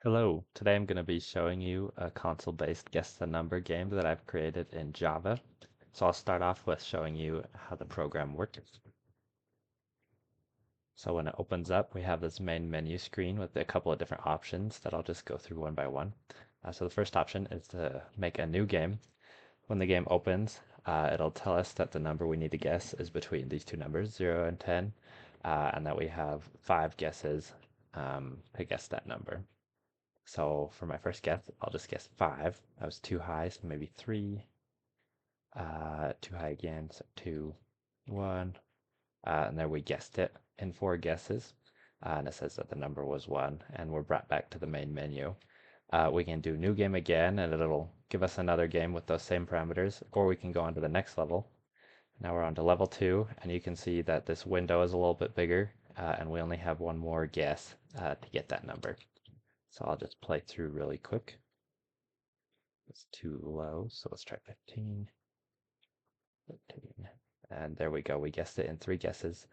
Hello, today I'm going to be showing you a console-based guess the number game that I've created in Java. So I'll start off with showing you how the program works. So when it opens up, we have this main menu screen with a couple of different options that I'll just go through one by one. So the first option is to make a new game. When the game opens, it'll tell us that the number we need to guess is between these two numbers, 0 and 10, and that we have 5 guesses to guess that number. So for my first guess, I'll just guess 5. That was too high, so maybe 3. Too high again, so 2, 1. And there we guessed it in 4 guesses. And it says that the number was 1, and we're brought back to the main menu. We can do new game again, and it'll give us another game with those same parameters, or we can go on to the next level. Now we're on to level 2, and you can see that this window is a little bit bigger, and we only have one more guess to get that number. So I'll just play through really quick. It's too low, so let's try 15, 13. And there we go. We guessed it in 3 guesses.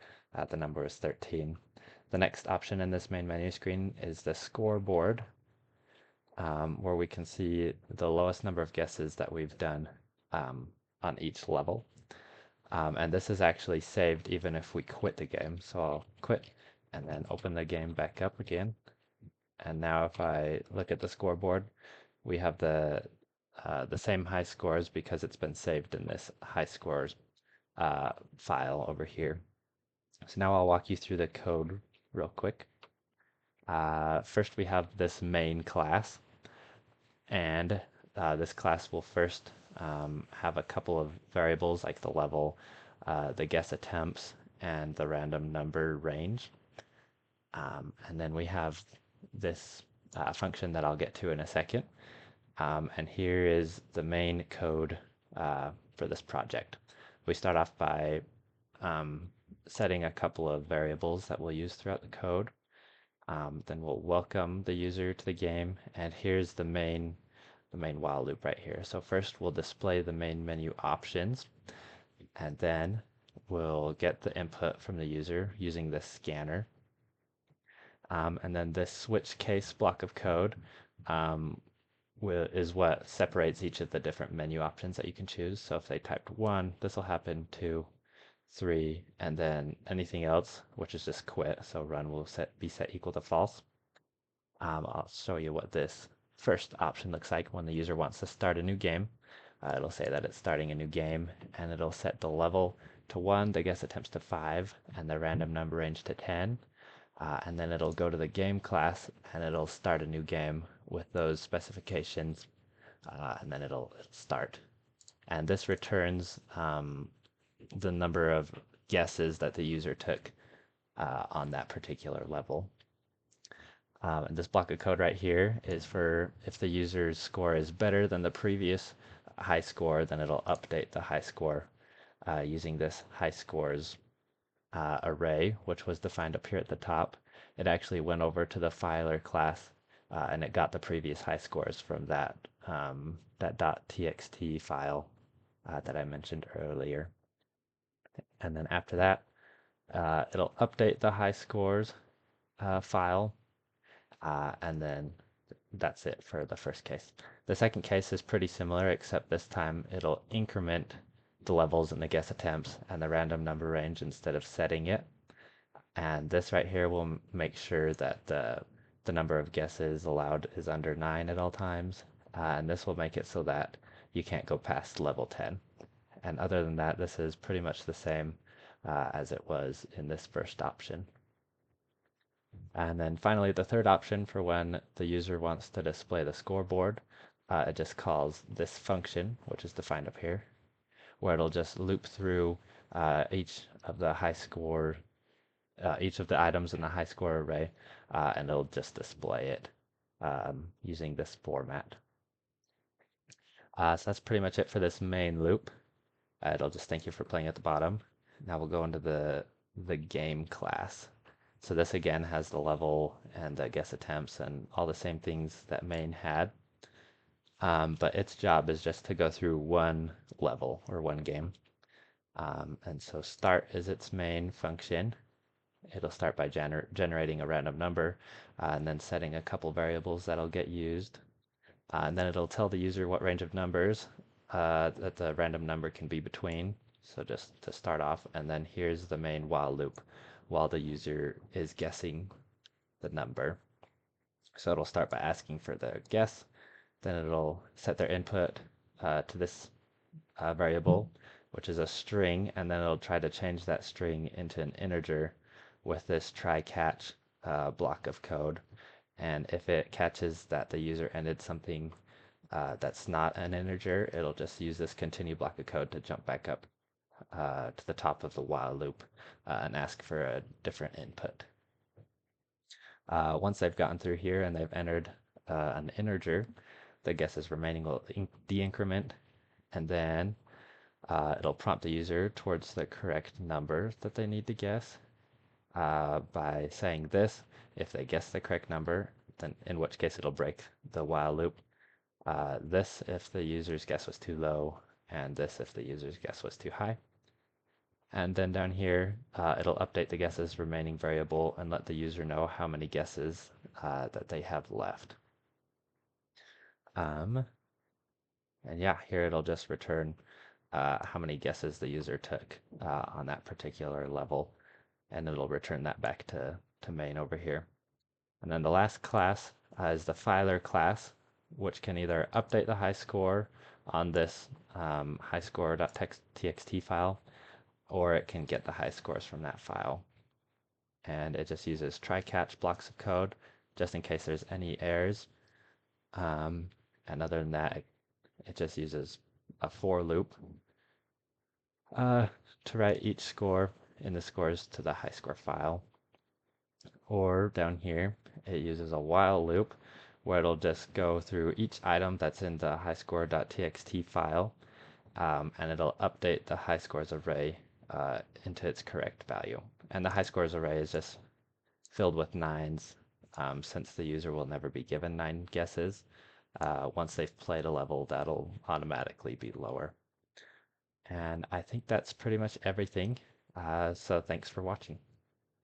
The number is 13. The next option in this main menu screen is the scoreboard, where we can see the lowest number of guesses that we've done on each level. And this is actually saved even if we quit the game. So I'll quit and then open the game back up again. And now if I look at the scoreboard, we have the same high scores because it's been saved in this high scores file over here. So now I'll walk you through the code real quick. First we have this main class, and this class will first have a couple of variables like the level, the guess attempts, and the random number range. And then we have this function that I'll get to in a second. And here is the main code for this project. We start off by setting a couple of variables that we'll use throughout the code. Then we'll welcome the user to the game, and here's the main while loop right here. So first we'll display the main menu options, and then we'll get the input from the user using this scanner. And then this switch case block of code is what separates each of the different menu options that you can choose. So if they typed 1, this will happen, 2, 3, and then anything else, which is just quit. So run will be set equal to false. I'll show you what this first option looks like when the user wants to start a new game. It'll say that it's starting a new game, and it'll set the level to 1, the guess attempts to 5, and the random number range to 10. And then it'll go to the game class and it'll start a new game with those specifications, and then it'll start. And this returns the number of guesses that the user took on that particular level. And this block of code right here is for if the user's score is better than the previous high score, then it'll update the high score using this high scores array, which was defined up here at the top. It actually went over to the filer class, and it got the previous high scores from that .txt file that I mentioned earlier. And then after that, it'll update the high scores file, and then that's it for the first case. The second case is pretty similar, except this time it'll increment the levels and the guess attempts and the random number range instead of setting it. And this right here will make sure that the number of guesses allowed is under 9 at all times. And this will make it so that you can't go past level 10. And other than that, this is pretty much the same as it was in this first option. And then finally, the third option for when the user wants to display the scoreboard, it just calls this function, which is defined up here, where it'll just loop through each of the each of the items in the high score array, and it'll just display it using this format. So that's pretty much it for this main loop. It'll just thank you for playing at the bottom. Now we'll go into the game class. So this again has the level and the guess attempts and all the same things that main had. But its job is just to go through one level or one game. And so start is its main function. it'll start by generating a random number and then setting a couple variables that'll get used. And then it'll tell the user what range of numbers that the random number can be between. So just to start off, and then here's the main while loop while the user is guessing the number. So it'll start by asking for the guess, then it'll set their input to this variable, which is a string, and then it'll try to change that string into an integer with this try catch block of code. And if it catches that the user ended something that's not an integer, it'll just use this continue block of code to jump back up to the top of the while loop and ask for a different input. Once they've gotten through here and they've entered an integer, the guesses remaining will decrement, and then it'll prompt the user towards the correct number that they need to guess by saying this. If they guess the correct number, then in which case it'll break the while loop. This if the user's guess was too low, and this if the user's guess was too high. And then down here, it'll update the guesses remaining variable and let the user know how many guesses that they have left. And yeah, here it'll just return how many guesses the user took on that particular level, and it'll return that back to main over here. And then the last class is the filer class, which can either update the high score on this highscore.txt file, or it can get the high scores from that file. And it just uses try catch blocks of code just in case there's any errors. And other than that, it just uses a for loop to write each score in the scores to the high score file. Or down here, it uses a while loop where it'll just go through each item that's in the highscore.txt file, and it'll update the high scores array into its correct value. And the high scores array is just filled with nines, since the user will never be given 9 guesses. Once they've played a level, that'll automatically be lower. And I think that's pretty much everything. So thanks for watching.